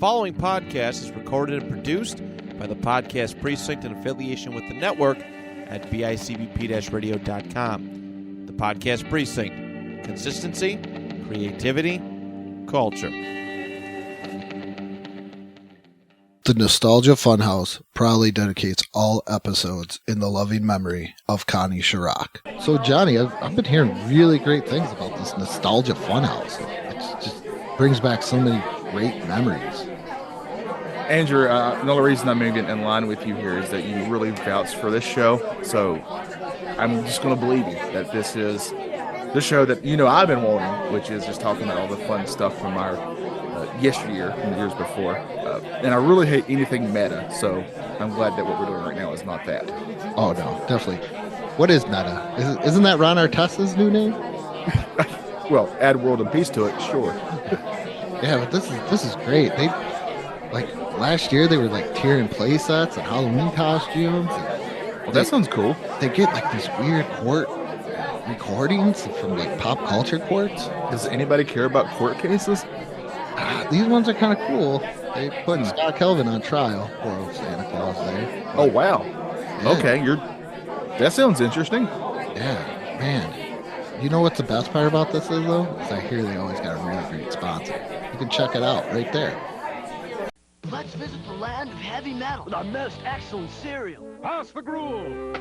following podcast is recorded and produced by the Podcast Precinct in affiliation with the network at bicbp-radio.com. The Podcast Precinct. Consistency, creativity, culture. The Nostalgia Funhouse proudly dedicates all episodes in the loving memory of Connie Chirac. So, Johnny, I've been hearing really great things about this Nostalgia Funhouse. It just brings back so many great memories. Andrew, the only reason I'm moving in line with you here is that you really vouched for this show. So I'm just going to believe you that this is the show that, I've been wanting, which is just talking about all the fun stuff from our yesteryear and the years before. And I really hate anything meta. So I'm glad that what we're doing right now is not that. Oh, no, definitely. What is meta? Isn't that Ron Artest's new name? Well, add World and Peace to it, sure. Yeah, but this is great. They last year they were tearing play sets and Halloween costumes. Well, that sounds cool. They get these weird court recordings from pop culture courts. Does anybody care about court cases? These ones are kind of cool. They put Scott Kelvin on trial. Poor old Santa Claus there. Oh wow. Yeah. Okay, that sounds interesting. Yeah, man. You know what the best part about this is though? Is I hear they always got a really great sponsor. You can check it out right there. Let's visit the land of heavy metal with our most excellent cereal. Pass the gruel!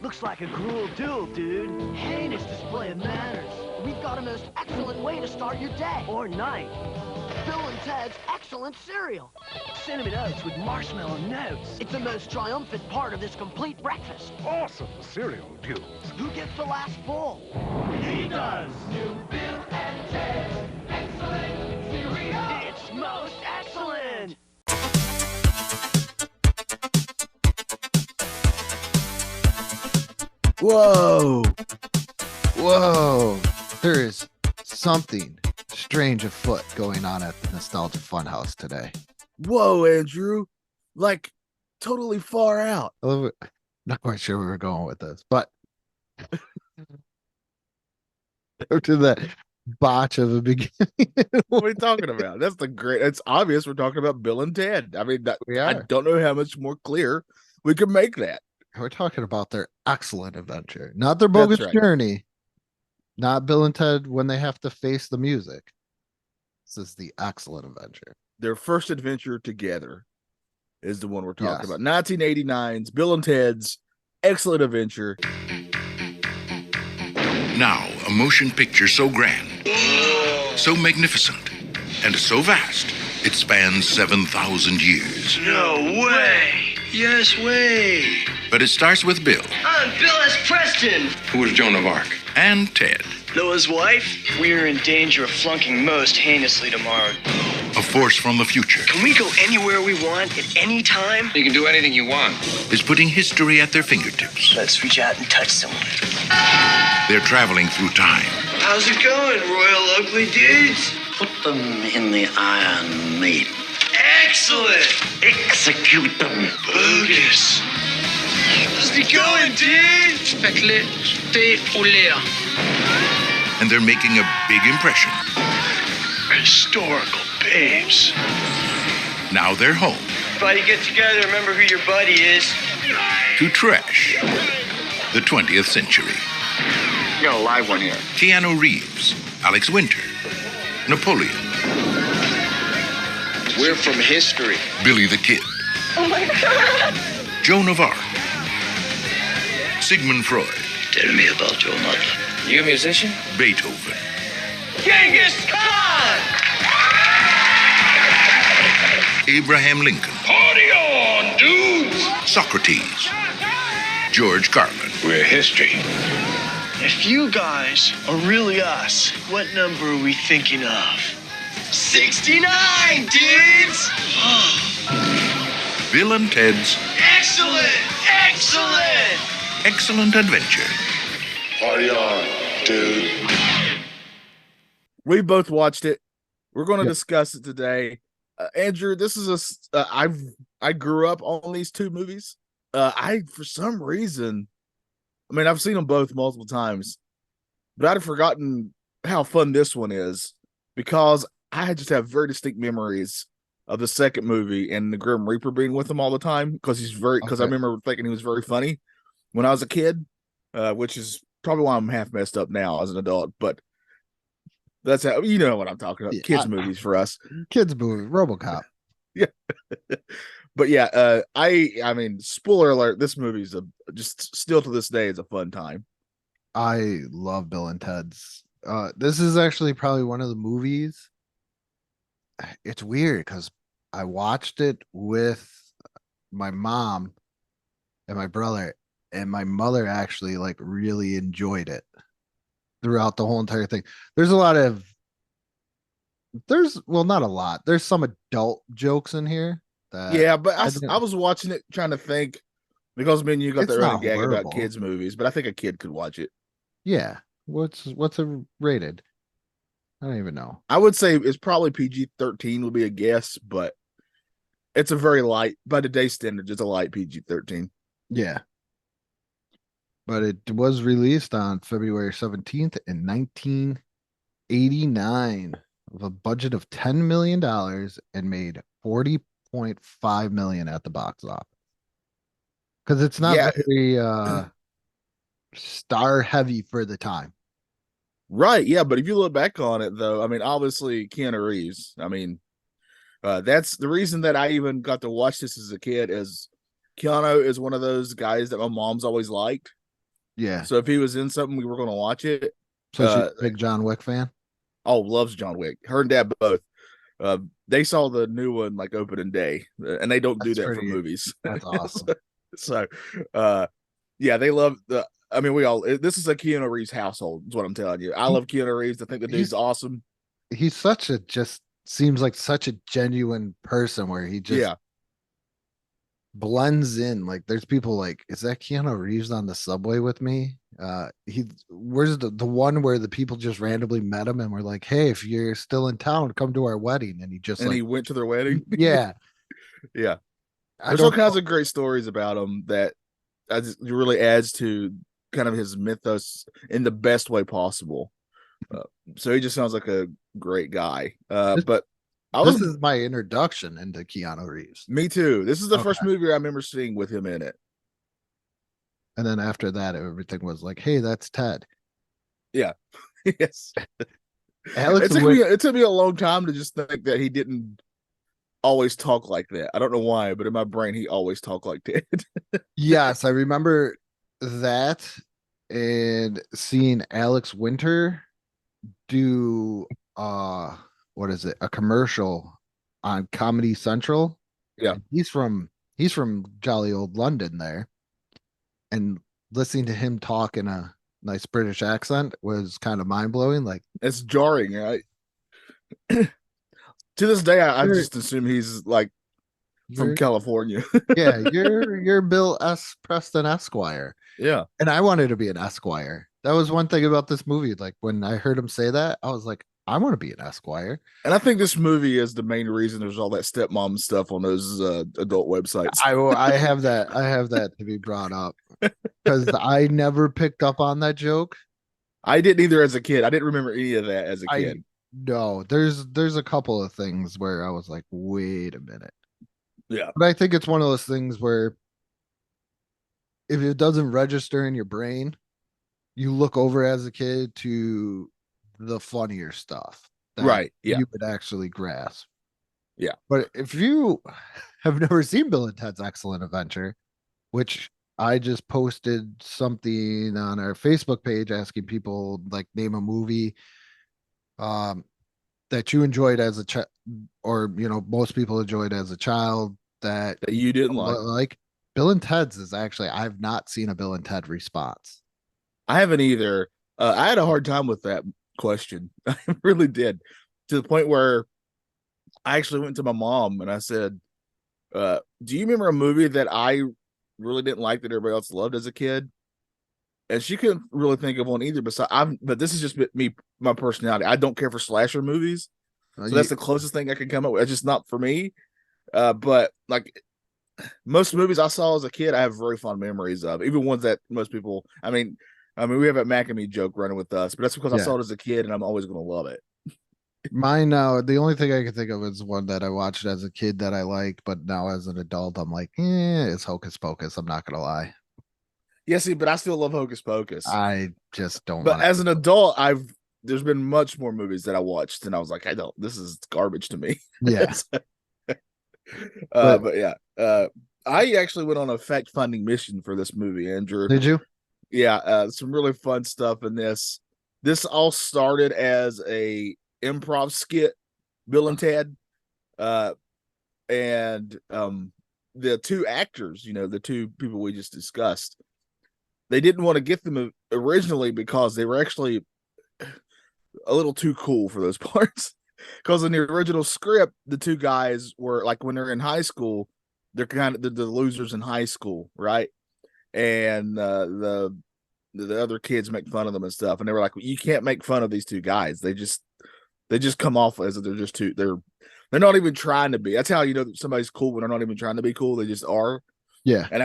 Looks like a gruel duel, dude. Heinous display of manners. We've got a most excellent way to start your day or night. Bill and Ted's excellent cereal. Cinnamon oats with marshmallow notes. It's the most triumphant part of this complete breakfast. Awesome cereal duels. Who gets the last bowl? He does! New Bill and Ted's excellent cereal. It's most excellent. Whoa! There is something strange afoot going on at the Nostalgia Funhouse today. Whoa, Andrew. Totally far out. Not quite sure where we're going with this, but to that botch of a beginning. What are we talking about? It's obvious we're talking about Bill and Ted. I mean, I don't know how much more clear we can make that. We're talking about their excellent adventure, not their bogus journey. Not Bill and Ted when they have to face the music. This is the excellent adventure. Their first adventure together is the one we're talking about. 1989's Bill and Ted's Excellent Adventure. Now, a motion picture so grand, so magnificent, and so vast, it spans 7,000 years. No way! Yes way! But it starts with Bill. I'm Bill S. Preston! Who was Joan of Arc. And Ted. Noah's wife? We're in danger of flunking most heinously tomorrow. A force from the future. Can we go anywhere we want at any time? You can do anything you want. Is putting history at their fingertips. Let's reach out and touch someone. They're traveling through time. How's it going, Royal Ugly Dudes? Put them in the Iron Maiden. Excellent! Execute them. Bogus. How's it going, dude? Faites-les stay au l'air. And they're making a big impression. Historical babes. Now they're home. Everybody get together, remember who your buddy is. To trash the 20th century. You got a live one here. Keanu Reeves, Alex Winter, Napoleon. We're from history. Billy the Kid. Oh my God. Joan of Arc. Sigmund Freud. Tell me about your mother. You a musician? Beethoven. Genghis Khan! Abraham Lincoln. Party on, dudes! Socrates. George Carlin. We're history. If you guys are really us, what number are we thinking of? 69, dudes! Bill and Ted's Excellent! Excellent! Excellent Adventure. Party on, dude. We both watched it. We're going to discuss it today. Andrew, this is I grew up on these two movies. For some reason, I've seen them both multiple times, but I'd forgotten how fun this one is because I just have very distinct memories of the second movie and the Grim Reaper being with him all the time because I remember thinking he was very funny when I was a kid, which is probably why I'm half messed up now as an adult. But that's how you know what I'm talking about. Kids movies for us. Kids movie, RoboCop. Yeah. But yeah, I mean, spoiler alert, this movie's just still to this day is a fun time. I love Bill and Ted's. This is actually probably one of the movies. It's weird because I watched it with my mom and my brother, and my mother actually like really enjoyed it throughout the whole entire thing. There's not a lot. There's some adult jokes in here. Yeah, but I was watching it trying to think because me and you got the running gag about kids movies, but I think a kid could watch it. Yeah. What's it rated? I don't even know. I would say it's probably PG-13 would be a guess, but it's a very light, by today's standards, it's a light PG-13. Yeah. But it was released on February 17th in 1989 with a budget of $10 million and made $40.5 million at the box office. Because it's not very star heavy for the time. Right, yeah, but if you look back on it, though, I mean, obviously Keanu Reeves. I mean, that's the reason that I even got to watch this as a kid. Is Keanu is one of those guys that my mom's always liked. Yeah. So if he was in something, we were going to watch it. So she's a big John Wick fan. Oh, loves John Wick. Her and Dad both. They saw the new one like opening day, and they don't do that for movies. That's awesome. So, yeah, they love the. I mean, this is a Keanu Reeves household, is what I'm telling you. I love Keanu Reeves. I think the dude's awesome. He's seems like such a genuine person where he just blends in. Like there's people like, is that Keanu Reeves on the subway with me? Where's the one where the people just randomly met him and were like, hey, if you're still in town, come to our wedding. And he went to their wedding. Yeah. Yeah. There's all kinds of great stories about him that really adds to kind of his mythos in the best way possible. So he just sounds like a great guy. But this is my introduction into Keanu Reeves. Me too. This is the first movie I remember seeing with him in it. And then after that, everything was like, hey, that's Ted. Yeah. Yes. It took me a long time to just think that he didn't always talk like that. I don't know why, but in my brain, he always talked like Ted. Yes, I remember that and seeing Alex Winter do what is it, a commercial on Comedy Central. Yeah, he's from jolly old London there, and listening to him talk in a nice British accent was kind of mind-blowing. Like, it's jarring, right? To this day, I just assume he's like from California. Yeah, you're Bill S. Preston Esquire. Yeah. And I wanted to be an Esquire. That was one thing about this movie. Like when I heard him say that, I was like, I want to be an Esquire. And I think this movie is the main reason there's all that stepmom stuff on those adult websites. I have that to be brought up because I never picked up on that joke. I didn't either as a kid. I didn't remember any of that as a kid. No, there's a couple of things where I was like, wait a minute. Yeah. But I think it's one of those things where if it doesn't register in your brain, you look over as a kid to the funnier stuff that right. Yeah. you would actually grasp. Yeah. But if you have never seen Bill and Ted's Excellent Adventure, which I just posted something on our Facebook page asking people like name a movie that you enjoyed as a child, or most people enjoyed as a child that you didn't like. Bill and Ted's is actually, I've not seen a Bill and Ted response. I haven't either. I had a hard time with that question. I really did, to the point where I actually went to my mom and I said, do you remember a movie that I really didn't like that everybody else loved as a kid? And she couldn't really think of one either. But this is just me, my personality. I don't care for slasher movies, so that's the closest thing I can come up with. It's just not for me. But like most movies I saw as a kid, I have very fond memories of. Even ones that most people. I mean, we have a Mac and Me joke running with us, but that's because I saw it as a kid, and I'm always going to love it. Mine now, the only thing I can think of is one that I watched as a kid that I liked, but now as an adult, I'm like, it's Hocus Pocus. I'm not gonna lie. Yeah, see, but I still love Hocus Pocus. I just don't But want as an adult, there's been much more movies that I watched, and I was like, this is garbage to me. Yeah. But yeah, I actually went on a fact-finding mission for this movie, Andrew. Did you? Yeah, some really fun stuff in this. This all started as a improv skit, Bill and Ted, and the two actors, the two people we just discussed, they didn't want to get them originally because they were actually a little too cool for those parts. Because in the original script, the two guys were like, when they're in high school, they're kind of the losers in high school, right? And the other kids make fun of them and stuff, and they were like, you can't make fun of these two guys. They just come off as if they're just too they're not even trying to be. That's how you know that somebody's cool when they're not even trying to be cool. They just are. Yeah. And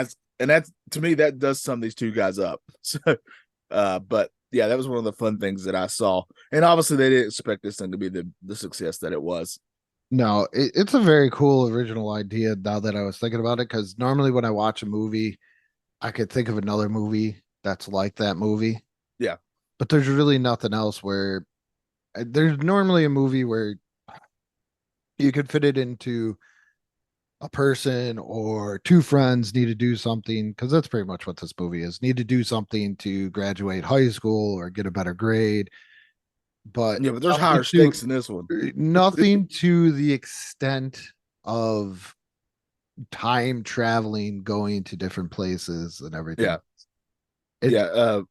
that's to me, that does sum these two guys up. So but yeah, that was one of the fun things that I saw. And obviously they didn't expect this thing to be the success that it was. No, it's a very cool original idea now that I was thinking about it, because normally when I watch a movie, I could think of another movie that's like that movie. Yeah. But there's really nothing else where there's normally a movie where you could fit it into a person or two friends need to do something, because that's pretty much what this movie is. Need to do something to graduate high school or get a better grade. But yeah, but there's higher stakes in this one. Nothing to the extent of time traveling, going to different places and everything. Yeah.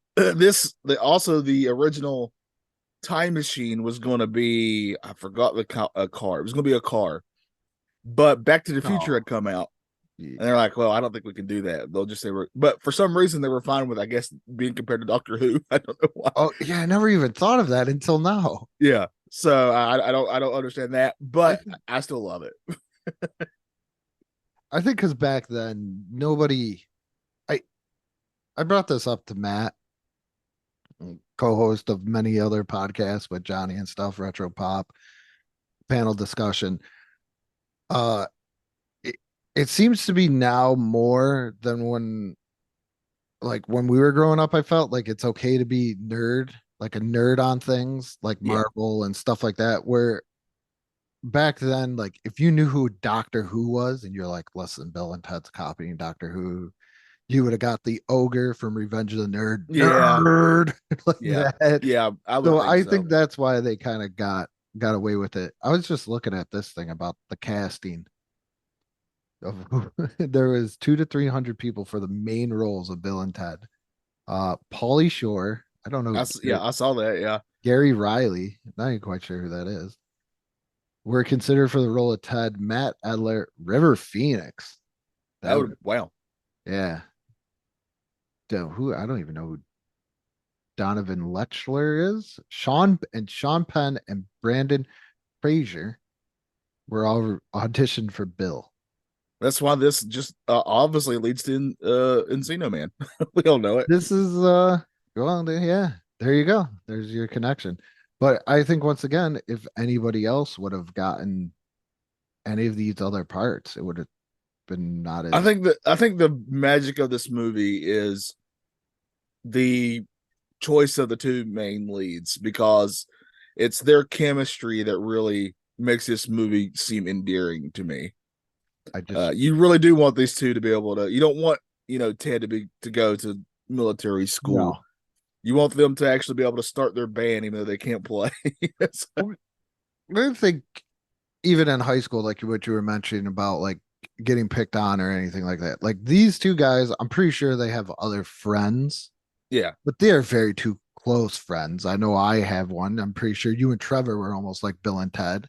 Also the original time machine was going to be, I forgot a car. It was going to be a car. But Back to the Future had come out, and they're like, "Well, I don't think we can do that." They'll just say, but for some reason, they were fine with, I guess, being compared to Doctor Who. I don't know why. Oh yeah, I never even thought of that until now. Yeah, so I don't understand that, but I still love it. I think because back then I brought this up to Matt, co-host of many other podcasts with Johnny and stuff, Retro Pop panel discussion. It seems to be now more than when we were growing up. I felt like it's okay to be a nerd on things like Marvel and stuff like that, where back then, like, if you knew who Doctor Who was and you're like, listen, Bill and Ted's copying Doctor Who, you would have got the ogre from Revenge of the Nerd. Nerd. That. Yeah. I think that's why they kind of got away with it. I was just looking at this thing about the casting of there was 200 to 300 people for the main roles of Bill and Ted. Pauly Shore, I don't know. I saw that. Yeah. Gary Riley, not even quite sure who that is. Were considered for the role of Ted, Matt Adler, River Phoenix. Wow. Yeah. Who I don't even know who Donovan Lechler is. Sean Penn and Brandon Fraser were all auditioned for Bill. That's why this just obviously leads to Encino Man. We all know it. This is yeah. There you go. There's your connection. But I think once again, if anybody else would have gotten any of these other parts, it would have been not as. I think the magic of this movie is the choice of the two main leads, because it's their chemistry that really makes this movie seem endearing to me. You really do want these two to be able to. You don't want Ted to go to military school. No. You want them to actually be able to start their band even though they can't play. I think even in high school, like what you were mentioning about like getting picked on or anything like that, like these two guys, I'm pretty sure they have other friends. Yeah. But they are very two close friends. I know I have one. I'm pretty sure you and Trevor were almost like Bill and Ted.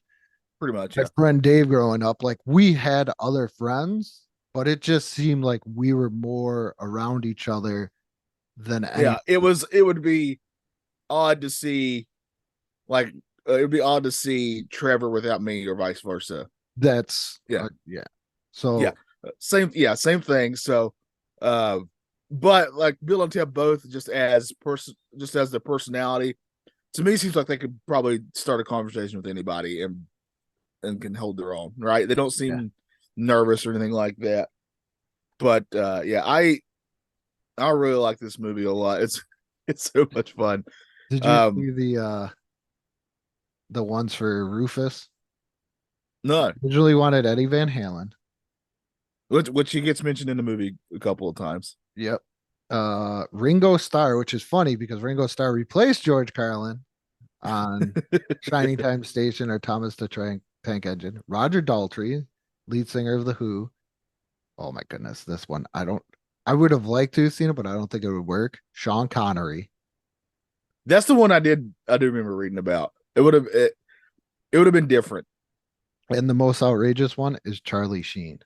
Pretty much. My friend Dave growing up, like we had other friends, but it just seemed like we were more around each other than anything. It would be odd to see, like it would be odd to see Trevor without me or vice versa. That's So same thing. So but like Bill and Ted both just as the personality To me, it seems like they could probably start a conversation with anybody and can hold their own, right? They don't seem nervous or anything like that. But yeah, I really like this movie a lot. It's so much fun. Did you see the ones for Rufus? No, Originally wanted Eddie Van Halen. which he gets mentioned in the movie a couple of times. Yep. Ringo Starr, which is funny because Ringo Starr replaced George Carlin on Shining Time Station or Thomas the Tank Engine. Roger Daltrey, lead singer of The Who. Oh my goodness, this one. I would have liked to have seen it, but I don't think it would work. Sean Connery. That's the one I do remember reading about. It would have been different. And the most outrageous one is Charlie Sheen.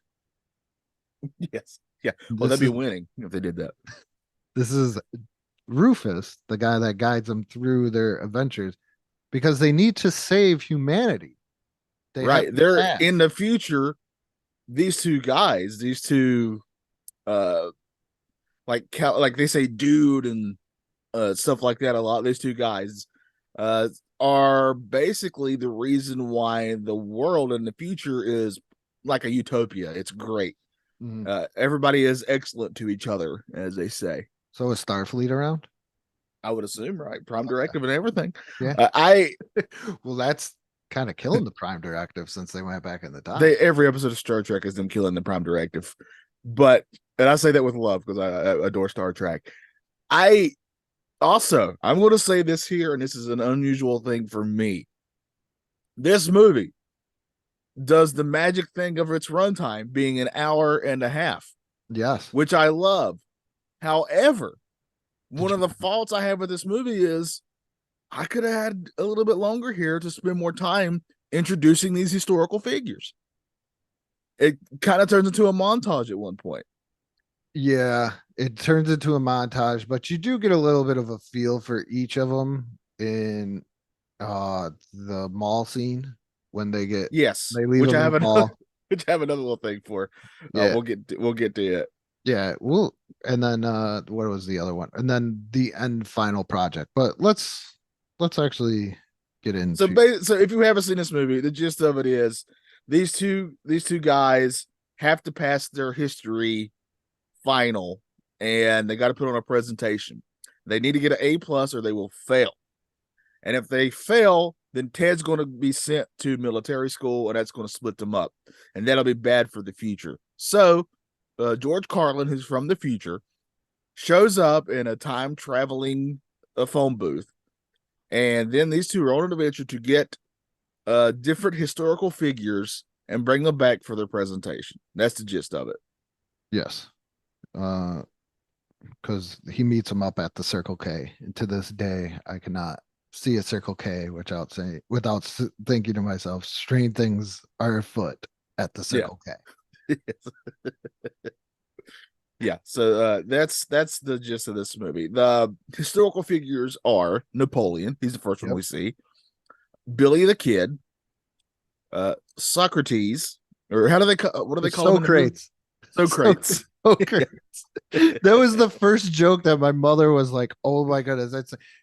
Yes. Yeah. Well, that'd be winning if they did that. This is Rufus, the guy that guides them through their adventures, because they need to save humanity. They're in the future. These two guys, like they say dude and stuff like that a lot. These two guys are basically the reason why the world in the future is like a utopia. It's great. Everybody is excellent to each other, as they say. So is Starfleet around? I would assume, right? Prime Directive and everything. Yeah. Well, that's kind of killing the Prime Directive since they went back in the time. Every episode of Star Trek is them killing the Prime Directive. And I say that with love because I adore Star Trek. I'm going to say this here, and this is an unusual thing for me. This movie does the magic thing of its runtime being an hour and a half. Yes. Which I love. However, one of the faults I have with this movie is I could have had a little bit longer here to spend more time introducing these historical figures. It kind of turns into a montage at one point. Yeah, it turns into a montage, but you do get a little bit of a feel for each of them in the mall scene when they get they leave which I have mall. Which I have another little thing for. We'll get to it. Yeah, and then what was the other one? And then the end final project. But let's actually get into. So if you haven't seen this movie, the gist of it is these two guys have to pass their history final, and they got to put on a presentation. They need to get an A+ or they will fail. And if they fail, then Ted's going to be sent to military school, and that's going to split them up, and that'll be bad for the future. So George Carlin, who's from the future, shows up in a time traveling phone booth, and then these two are on an adventure to get different historical figures and bring them back for their presentation. That's the gist of it. Yes. Because he meets them up at the Circle K. And to this day, I cannot see a Circle K without thinking to myself, strange things are afoot at the Circle K. Yeah, so that's the gist of this movie. The historical figures are Napoleon. He's the first one we see. Billy the Kid, Socrates, or what do they call him? Socrates. Socrates. Socrates. That was the first joke that my mother was like, "Oh my goodness!"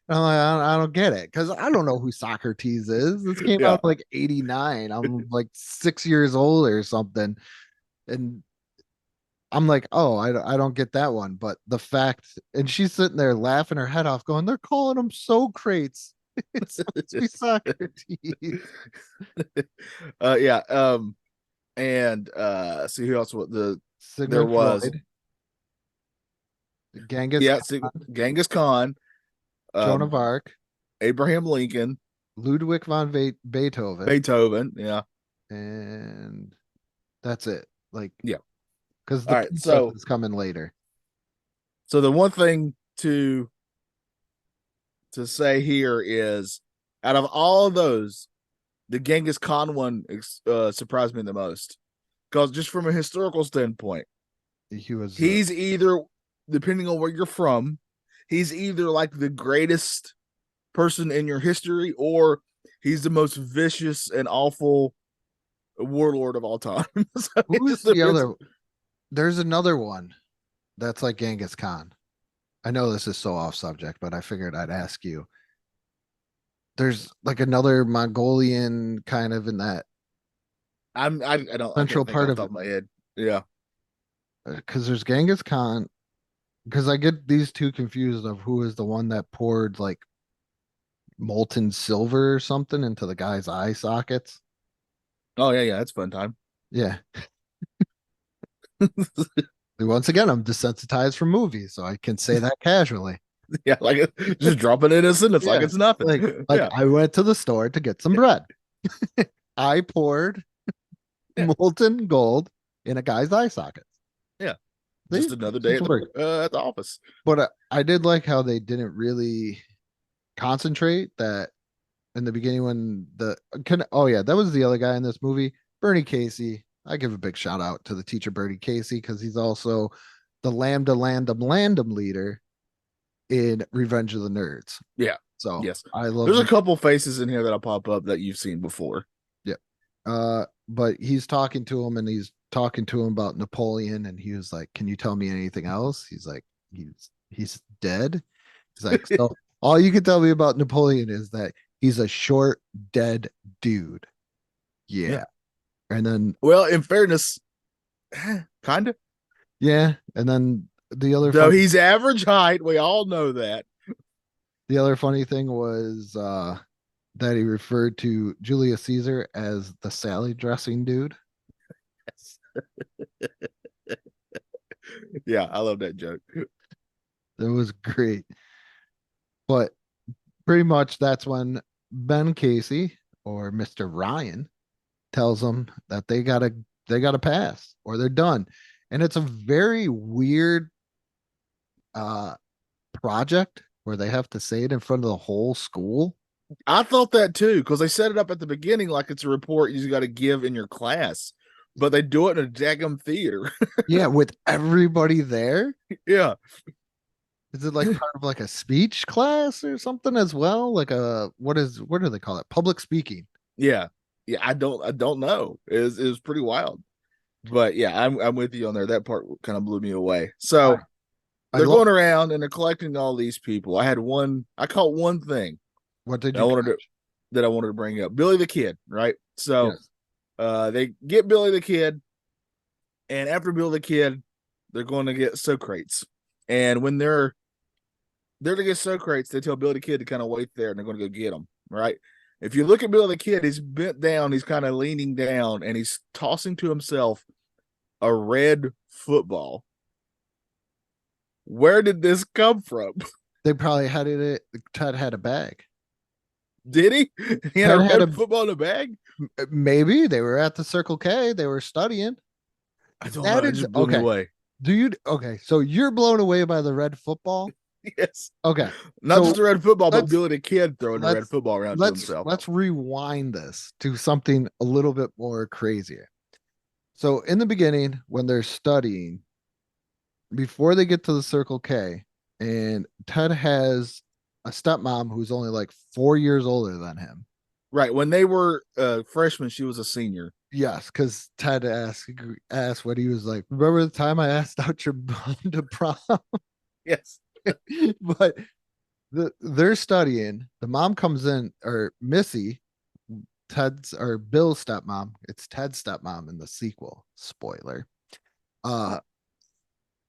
I don't get it because I don't know who Socrates is. This came out like '89. I'm like 6 years old or something, and I'm like, "Oh, I don't get that one." But the fact, and she's sitting there laughing her head off, going, "They're calling him Socrates." It's supposed to be Socrates. And see who else Sigmund there was Freud. Genghis Genghis Khan, Joan of Arc, Abraham Lincoln, Ludwig von Beethoven, and that's it. Like, all because right, so is coming later. So the one thing to say here is, out of all of those, the Genghis Khan one surprised me the most, because just from a historical standpoint, he's either, depending on where you're from, he's either like the greatest person in your history, or he's the most vicious and awful warlord of all time. So who's the other? There's another one that's like Genghis Khan. I know this is so off subject, but I figured I'd ask you. there's like another Mongolian kind of in that I don't I can't central think part off of the top of my head. Yeah. because there's Genghis Khan. Because I get these two confused of who is the one that poured like molten silver or something into the guy's eye sockets. Oh yeah, that's fun time. Yeah. Once again, I'm desensitized from movies, so I can say that casually. Yeah, like just dropping it in a sentence like Yeah, it's nothing. Like Yeah. I went to the store to get some bread. I poured molten gold in a guy's eye socket. Yeah. See? Just another day at the office. But I did like how they didn't really concentrate that in the beginning when that was the other guy in this movie, Bernie Casey. I give a big shout out to the teacher Bernie Casey because he's also the Lambda Landum leader in Revenge of the Nerds. Yeah. So yes, I love. There's a couple faces in here that'll pop up that you've seen before. Yeah. But he's talking to him and he's talking to him about Napoleon and he was like, "Can you tell me anything else?" He's like, he's dead. He's like, "So all you can tell me about Napoleon is that he's a short, dead dude." Yeah. And then well, in fairness, kind of. Yeah, and then the other though he's average height, we all know that. The other funny thing was that he referred to Julius Caesar as the salad dressing dude. Yes. Yeah, I love that joke. That was great. But pretty much that's when Ben Casey or Mr. Ryan tells them that they gotta pass or they're done. And it's a very weird project where they have to say it in front of the whole school. I thought that too, because they set it up at the beginning like it's a report you got to give in your class, but they do it in a daggum theater. Yeah, with everybody there. Yeah. Is it like part of like a speech class or something as well? Like what do they call it? Public speaking. Yeah. Yeah, I don't know. It was pretty wild. But yeah, I'm with you on there. That part kind of blew me away. So they're going around and they're collecting all these people. I caught one thing. What did I wanted to bring up? Billy the Kid, right? So they get Billy the Kid, and after Billy the Kid, they're going to get Socrates. And when they're to get Socrates, they tell Billy the Kid to kind of wait there, and they're going to go get him, right? If you look at Billy the Kid, he's bent down, he's kind of leaning down, and he's tossing to himself a red football. Where did this come from? They probably had it. Ted had a bag. Did he? He had a red football in a bag? Maybe they were at the Circle K. They were studying. I don't know. It just blew me away. So you're blown away by the red football? Yes. Okay. Not just the red football, but Billy the Kid throwing the red football around to himself. Let's rewind this to something a little bit more crazier. So in the beginning, when they're studying, before they get to the Circle K, and Ted has a stepmom who's only like 4 years older than him. Right. When they were freshmen, she was a senior. Yes, because Ted asked what he was like. Remember the time I asked out your mom to prom? Yes. But they're studying. The mom comes in, or Missy, Bill's stepmom. It's Ted's stepmom in the sequel. Spoiler.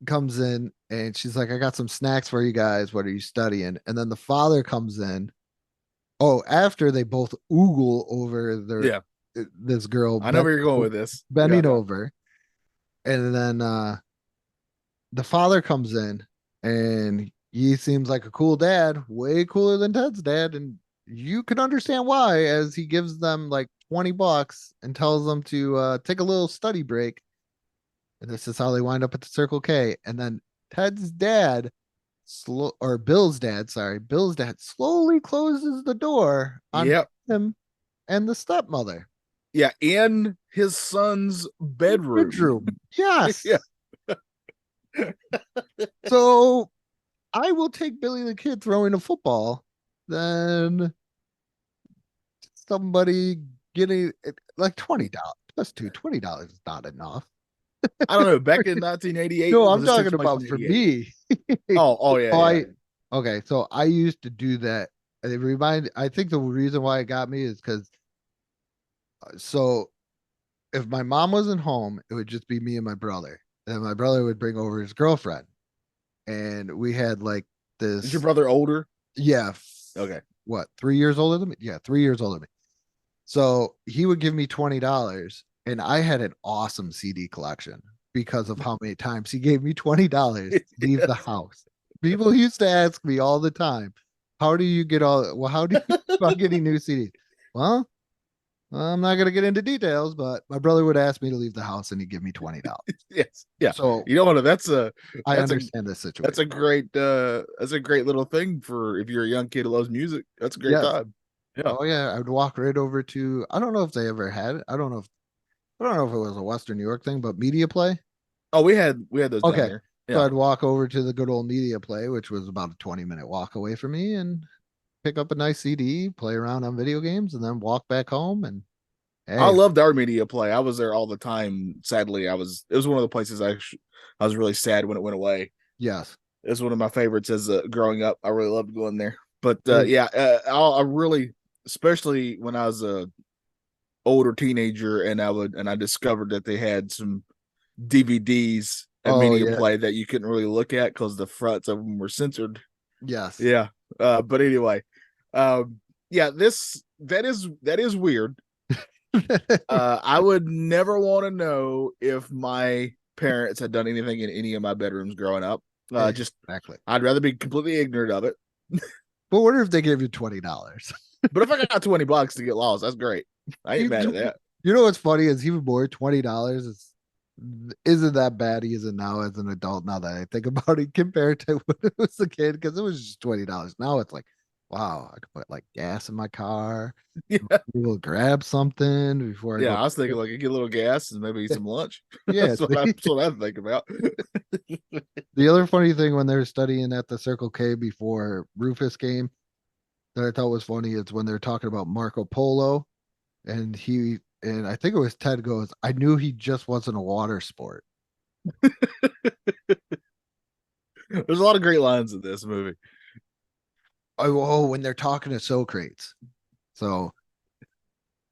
Comes in and she's like, "I got some snacks for you guys. What are you studying?" And then the father comes in. Oh, after they both oogle over this girl. I know where you're going with this. Bending over. And then the father comes in and he seems like a cool dad, way cooler than Ted's dad. And you can understand why, as he gives them like $20 and tells them to take a little study break. And this is how they wind up at the Circle K. And then Bill's dad slowly closes the door on him and the stepmother. Yeah, in his son's bedroom. Yes. Yeah. So I will take Billy the Kid throwing a football than somebody getting like $20. That's $20 is not enough. I don't know. Back in 1988. No, I'm talking about for me. Oh yeah. Okay, so I used to do that I think the reason why it got me is because so if my mom wasn't home, it would just be me and my brother. And my brother would bring over his girlfriend. And we had like Is your this, brother older? yeah, Okay. what, 3 years older than me? Yeah, 3 years older than me. So he would give me $20, and I had an awesome CD collection because of how many times he gave me $20 to leave the Yes. house. People used to ask me all the time, how do you get how do you keep on getting new CDs? Well, I'm not gonna get into details, but my brother would ask me to leave the house and he'd give me $20. Yes. Yeah. So You know what? That's a I that's a understand this that's a situation. great little thing for if you're a young kid who loves music. That's a great Yes. time. Yeah. Oh yeah, I would walk right over to, I don't know if they ever had it. I don't know if it was a Western New York thing, but Media Play. Oh, we had those down Okay. here. So Yeah. I'd walk over to the good old Media Play, which was about a 20-minute walk away from me, and pick up a nice CD, play around on video games, and then walk back home. And I hey, loved our media play. I was there all the time. Sadly, it was one of the places I was really sad when it went away. yes. It was one of my favorites as growing up. I really loved going there. But It- yeah, I really, especially when I was a older teenager, and I discovered that they had some DVDs at oh media yeah. play that you couldn't really look at because the fronts of them were censored. Yes. Yeah. But anyway, yeah, that is weird. I would never want to know if my parents had done anything in any of my bedrooms growing up. Just Exactly. I'd rather be completely ignorant of it. But what if they gave you $20? But if I got $20 to get lost, that's great. I ain't mad at that. You know what's funny is even more, $20 isn't that bad even now as an adult, now that I think about it, compared to when it was a kid, because it was just $20. Now it's like, wow, I could put like gas in my car. Yeah, We'll grab something before I yeah. go. I was thinking like get a little gas and maybe eat some lunch. Yeah. That's what I'm thinking about. The other funny thing when they're studying at the Circle K before Rufus came that I thought was funny is when they're talking about Marco Polo, and I think it was Ted goes, I knew he just wasn't a water sport. There's a lot of great lines in this movie. Oh, when they're talking to Socrates. So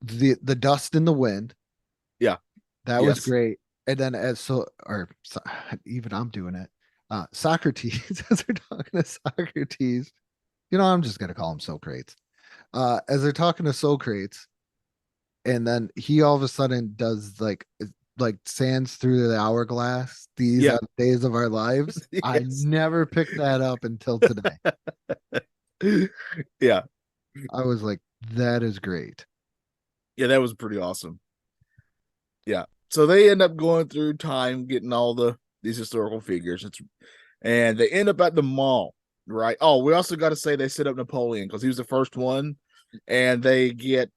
the dust in the wind. Yeah. That was Yes. great. And then even I'm doing it. Socrates, as they're talking to Socrates, I'm just gonna call him Socrates. As they're talking to Socrates, and then he all of a sudden does like sands through the hourglass. These Yeah. are the days of our lives. I Yes. never picked that up until today. Yeah. I was like, that is great. Yeah, that was pretty awesome. Yeah. So they end up going through time, getting all these historical figures. And they end up at the mall, right? Oh, we also got to say they set up Napoleon because he was the first one, and they get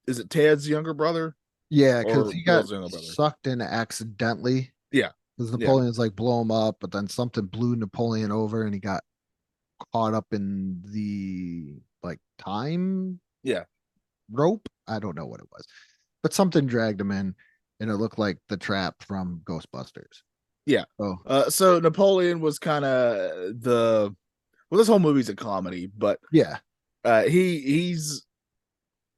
is it Ted's younger brother? Yeah, Or because he got Bill's younger brother. sucked in accidentally. Yeah. Because Napoleon's like blow him up, but then something blew Napoleon over and he got caught up in the like time Yeah. rope. I don't know what it was, but something dragged him in, and it looked like the trap from Ghostbusters. Yeah. Oh, So Napoleon was kind of this whole movie's a comedy, but yeah. He's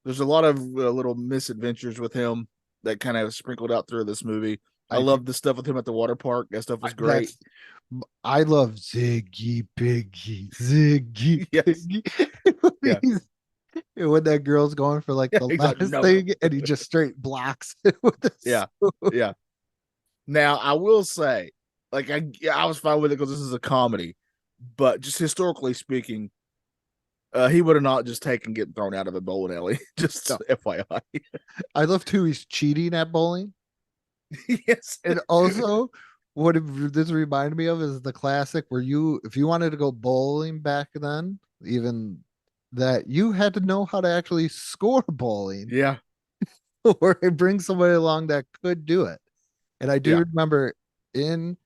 there's a lot of little misadventures with him that kind of sprinkled out through this movie. I love the stuff with him at the water park. That stuff was great. I love Ziggy Piggy, Ziggy Yes. Piggy. Yeah. When that girl's going for like the he's like, last "No." thing, and he just straight blocks it with the Yeah. Yeah. Now I will say, like I was fine with it because this is a comedy, but just historically speaking, he would have not just taken getting thrown out of a bowling alley. Just FYI. I love too. He's cheating at bowling. Yes. And also, this reminded me of is the classic where if you wanted to go bowling back then, even that you had to know how to actually score bowling. Yeah. Or bring somebody along that could do it. And I do remember in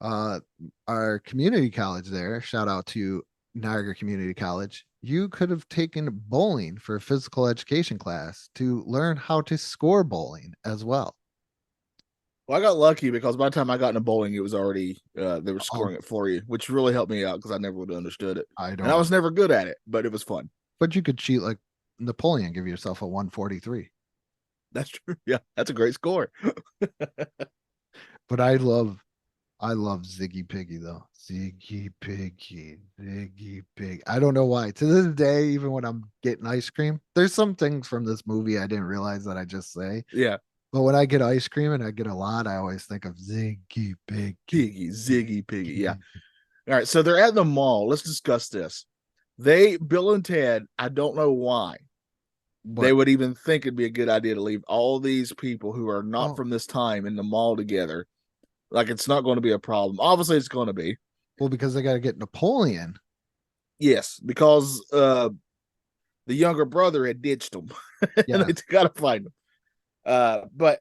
our community college there, shout out to Niagara Community College, you could have taken bowling for a physical education class to learn how to score bowling as well. Well, I got lucky because by the time I got into bowling, it was already they were scoring it for you, which really helped me out because I never would have understood it. I And don't. I was never good at it, but it was fun. But you could cheat like Napoleon, give yourself a 143. That's true. Yeah, that's a great score. But I love Ziggy Piggy though. Ziggy Piggy, Ziggy Pig. I don't know why. To this day, even when I'm getting ice cream, there's some things from this movie I didn't realize that I just say. Yeah. But when I get ice cream and I get a lot, I always think of Ziggy Piggy. Ziggy Piggy. Yeah. All right. So they're at the mall. Let's discuss this. Bill and Ted, I don't know why they would even think it'd be a good idea to leave all these people who are not from this time in the mall together. Like it's not going to be a problem. Obviously, it's going to be. Well, because they got to get Napoleon. Yes, because the younger brother had ditched them. Yeah. And they got to find him. But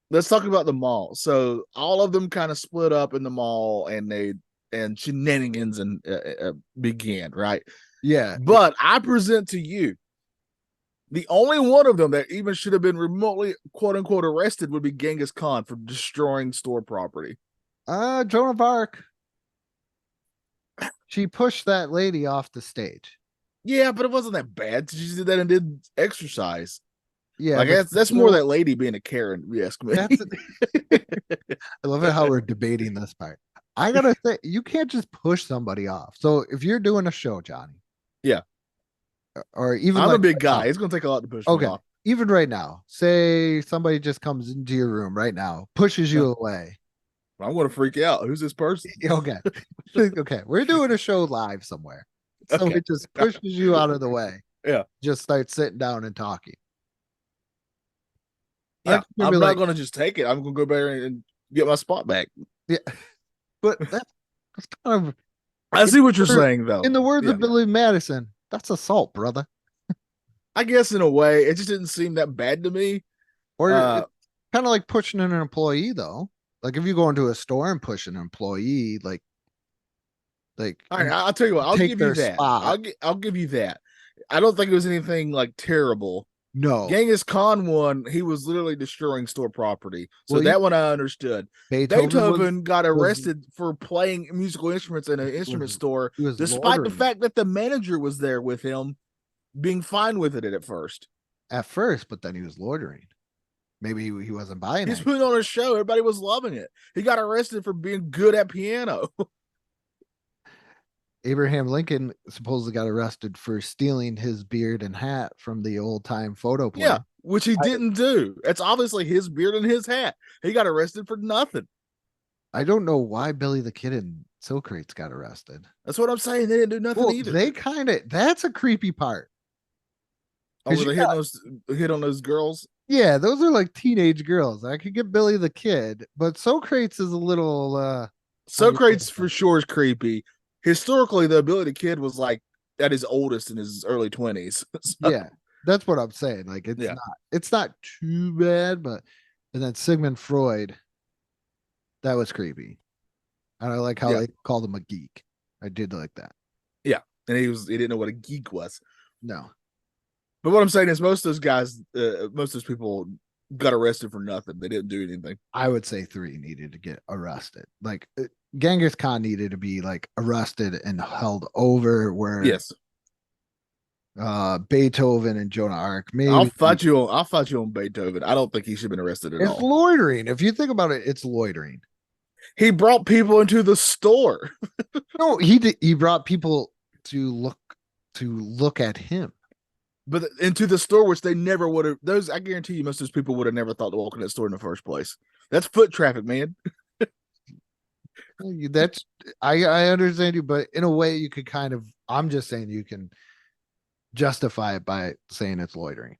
let's talk about the mall. So all of them kind of split up in the mall, and shenanigans and began, right? Yeah. But I present to you the only one of them that even should have been remotely quote unquote arrested would be Genghis Khan for destroying store property. Joan of Arc. She pushed that lady off the stage. Yeah, but it wasn't that bad. She did that and did exercise. Yeah, like that's more that lady being a Karen, if you ask me. I love it how we're debating this part. I gotta say, you can't just push somebody off. So if you're doing a show, Johnny, yeah, or even I'm like a big guy, it's gonna take a lot to push me off. Even right now, say somebody just comes into your room right now, pushes you away. I'm gonna freak out. Who's this person? Okay, okay, we're doing a show live somewhere. So it just pushes you out of the way. Yeah, just start sitting down and talking. Yeah, I'm not gonna just take it. I'm gonna go back and get my spot back. Yeah, but that's kind of. I see what you're saying, though. In the words of Billy Madison, that's assault, brother. I guess in a way, it just didn't seem that bad to me. Or kind of like pushing an employee, though. Like if you go into a store and push an employee, like. All right, I'll tell you what. I'll give you that. I'll give you that. I don't think it was anything like terrible. No. Genghis Khan one, he was literally destroying store property. So that one I understood. Beethoven got arrested for playing musical instruments in an instrument store, despite the fact that the manager was there with him, being fine with it at first. At first, but then he was loitering. Maybe he wasn't buying it. He's putting on a show. Everybody was loving it. He got arrested for being good at piano. Abraham Lincoln supposedly got arrested for stealing his beard and hat from the old time photo play. Yeah, which he didn't do. It's obviously his beard and his hat. He got arrested for nothing. I don't know why Billy the Kid and Socrates got arrested. That's what I'm saying. They didn't do nothing either. They that's a creepy part. Oh, were they hit on those girls? Yeah, those are like teenage girls. I could get Billy the Kid, but Socrates is a little Socrates for sure is creepy. Historically, the Ability Kid was like at his oldest in his early 20s. So. Yeah, that's what I'm saying. Like it's not too bad, but and then Sigmund Freud, that was creepy. And I like how they called him a geek. I did like that. Yeah, and he didn't know what a geek was. No. But what I'm saying is most of those guys, most of those people got arrested for nothing. They didn't do anything. I would say 3 needed to get arrested. Like Genghis Khan needed to be like arrested and held over where Beethoven and Joan of Arc. Maybe I'll fight you on Beethoven. I don't think he should have been arrested at all. It's loitering. If you think about it, it's loitering. He brought people into the store. No, he brought people to look at him. But into the store, which they never would have. I guarantee you, most of those people would have never thought to walk in that store in the first place. That's foot traffic, man. I understand you, but in a way, you could kind of. I'm just saying you can justify it by saying it's loitering.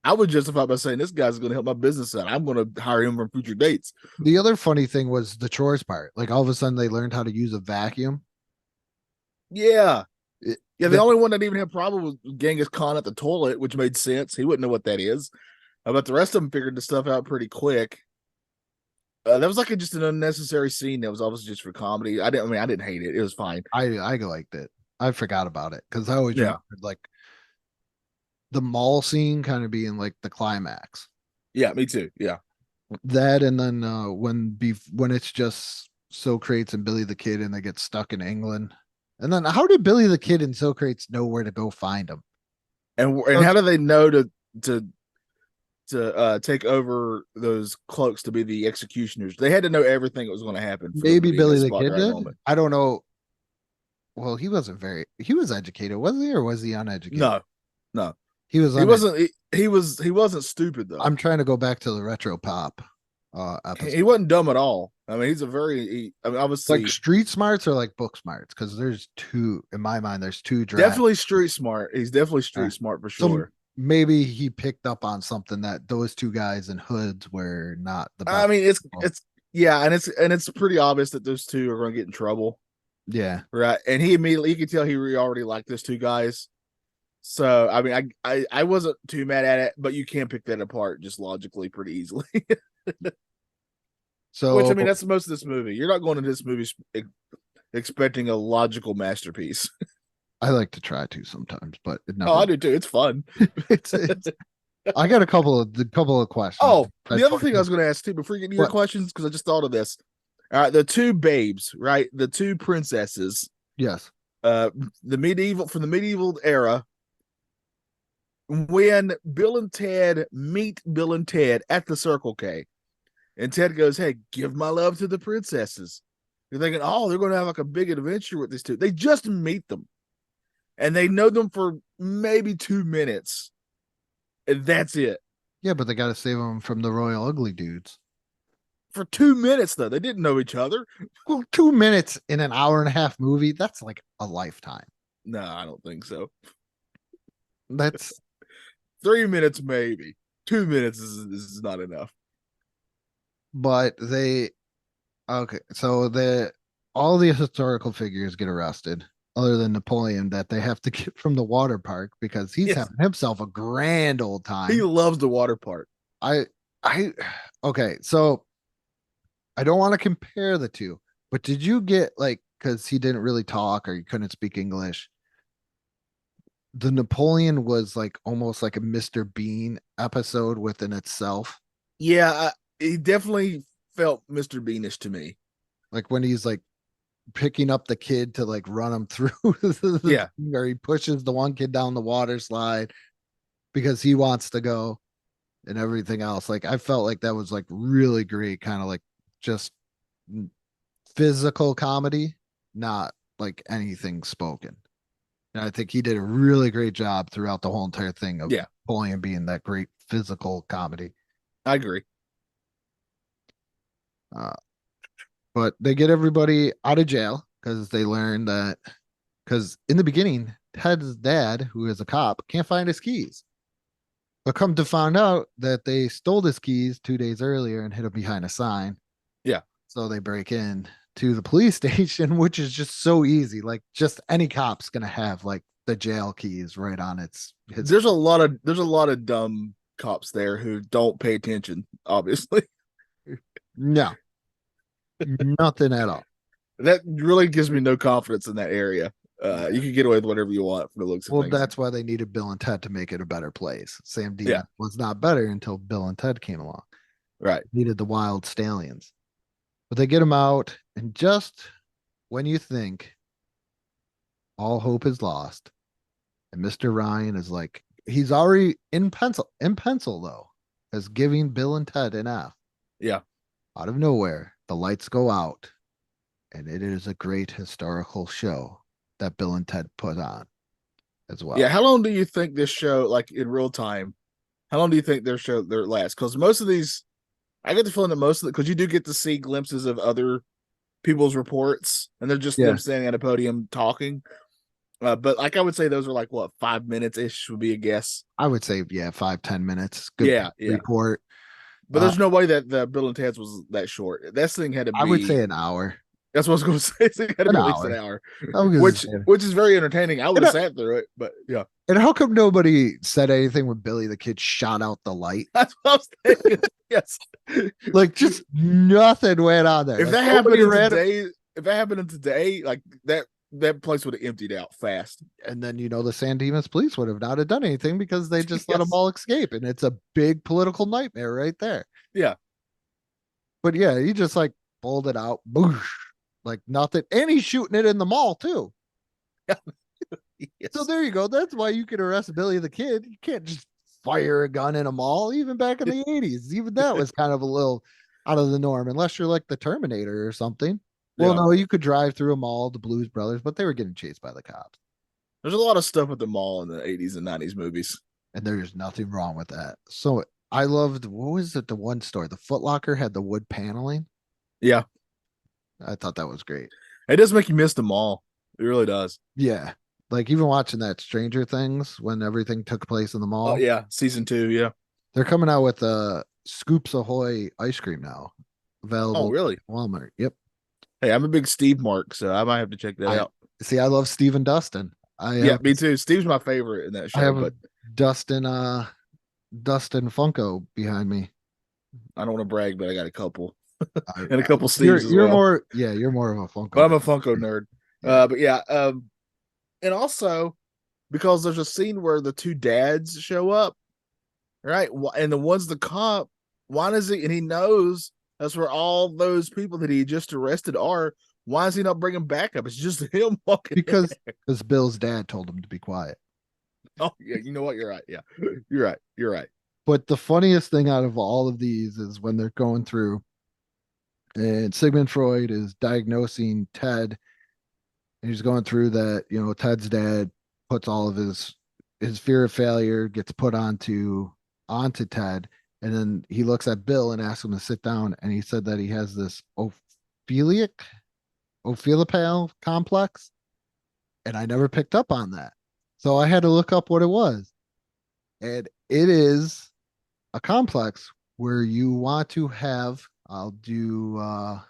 I would justify it by saying this guy's going to help my business out. I'm going to hire him for future dates. The other funny thing was the chores part. Like all of a sudden, they learned how to use a vacuum. Yeah. The only one that even had a problem was Genghis Khan at the toilet, which made sense. He wouldn't know what that is. But the rest of them figured the stuff out pretty quick. That was like just an unnecessary scene that was obviously just for comedy. I didn't hate it. It was fine. I liked it. I forgot about it because I always remembered like the mall scene kind of being like the climax. Yeah, me too. Yeah. That and then when it's just Socrates and Billy the Kid and they get stuck in England. And then how did Billy the Kid and Socrates know where to go find him? And how do they know to take over those cloaks to be the executioners? They had to know everything that was going to happen. Maybe Billy the Kid did. I don't know. Well, he was educated, wasn't he, or was he uneducated? No. He was. He wasn't stupid though. I'm trying to go back to the retro pop episode. He wasn't dumb at all. I mean, he's obviously like street smarts or like book smarts, because there's two in my mind. There's two drafts. Definitely street smart. He's definitely street smart for sure. So maybe he picked up on something that those two guys in hoods were not the best. I mean, it's pretty obvious that those two are going to get in trouble. Yeah, right. And you could tell he already liked those two guys. So I mean, I wasn't too mad at it, but you can pick that apart just logically pretty easily. So, which I mean, that's most of this movie. You're not going to this movie expecting a logical masterpiece. I like to try to sometimes, but I do too. It's fun. it's I got a couple of questions. Oh, the other thing I was going to ask too before you get to your questions, because I just thought of this. All right, the two babes, right? The two princesses. Yes. From the medieval era. When Bill and Ted meet Bill and Ted at the Circle K, and Ted goes, "Hey, give my love to the princesses." You're thinking, "Oh, they're going to have like a big adventure with these two." They just meet them, and they know them for maybe 2 minutes, and that's it. Yeah, but they got to save them from the royal ugly dudes. For 2 minutes, though, they didn't know each other. Well, 2 minutes in an hour-and-a-half movie, that's like a lifetime. No, I don't think so. That's 3 minutes, maybe. 2 minutes is not enough. But so all the historical figures get arrested, other than Napoleon, that they have to get from the water park because he's having himself a grand old time. He loves the water park. Okay, so I don't want to compare the two, but did you get because he didn't really talk or he couldn't speak English? The Napoleon was almost like a Mr. Bean episode within itself. Yeah, he definitely felt Mr. Beanish to me. Like when he's picking up the kid to run him through. Or he pushes the one kid down the water slide because he wants to go and everything else. I felt like that was really great, kind of just physical comedy, not anything spoken. And I think he did a really great job throughout the whole entire thing of Napoleon being that great physical comedy. I agree. But they get everybody out of jail because they learn that because in the beginning, Ted's dad, who is a cop, can't find his keys. But come to find out that they stole his keys 2 days earlier and hid them behind a sign. Yeah. So they break in to the police station, which is just so easy. Just any cop's gonna have the jail keys right on its. There's a lot of dumb cops there who don't pay attention, obviously. No. Nothing at all. That really gives me no confidence in that area. You can get away with whatever you want from the looks of things. Well, that's why they needed Bill and Ted to make it a better place. Sam Dean was not better until Bill and Ted came along. Right. Needed the wild stallions. But they get him out, and just when you think all hope is lost, and Mr. Ryan is he's already in pencil though, as giving Bill and Ted an F. Yeah. Out of nowhere, the lights go out, and it is a great historical show that Bill and Ted put on as well. Yeah. How long do you think this show, in real time, how long do you think their lasts? Because most of these, I get the feeling that most of it, because you do get to see glimpses of other people's reports, and they're just them standing at a podium talking. But I would say those are 5 minutes ish would be a guess. I would say 5-10 minutes. Good report. But there's no way that the Bill and Ted's was that short. That thing had to be. I would say an hour. That's what I was going to say. It had to be at least an hour, which is very entertaining. I would have sat through it, but yeah. And how come nobody said anything when Billy the Kid shot out the light? That's what I was thinking. Yes, just nothing went on there. If that happened today, that place would have emptied out fast. And then the San Dimas police would have not have done anything because they just let them all escape, and it's a big political nightmare right there. Yeah. But yeah, he just like pulled it out, boosh, like nothing. And he's shooting it in the mall too. Yes. So there you go. That's why you can arrest Billy the Kid. You can't just fire a gun in a mall, even back in the 80s. Even that was kind of a little out of the norm, unless you're like the Terminator or something. Well, Yeah. no, you could drive through a mall, the Blues Brothers, but they were getting chased by the cops. There's a lot of stuff at the mall in the 80s and 90s movies. And there's nothing wrong with that. So I loved, what was it? The one store, the Foot Locker had the wood paneling. Yeah. I thought that was great. It does make you miss the mall. It really does. Yeah. Like even watching that Stranger Things when everything took place in the mall. Oh, yeah. Season 2. Yeah. They're coming out with Scoops Ahoy ice cream now. Available Oh, really? at Walmart. Yep. Hey, I'm a big Steve mark, so I might have to check that out. See, I love Steve and Dustin. Me too. Steve's my favorite in that show. I have but a Dustin Funko behind me. I don't want to brag, but I got a couple. I- And a couple Steves as You're well. more, yeah, you're more of a Funko. But I'm a Funko nerd. But yeah, and also because there's a scene where the two dads show up, right? And the one's the cop. Why does he? And he knows that's where all those people that he just arrested are. Why is he not bringing backup? It's just him walking. because Bill's dad told him to be quiet. Oh yeah, you know what? You're right. Yeah, you're right. You're right. But the funniest thing out of all of these is when they're going through and Sigmund Freud is diagnosing Ted. And he's going through that, Ted's dad puts all of his fear of failure gets put onto Ted. And then he looks at Bill and asks him to sit down. And he said that he has this Ophilipale complex. And I never picked up on that. So I had to look up what it was. And it is a complex where you want to have, I'll do a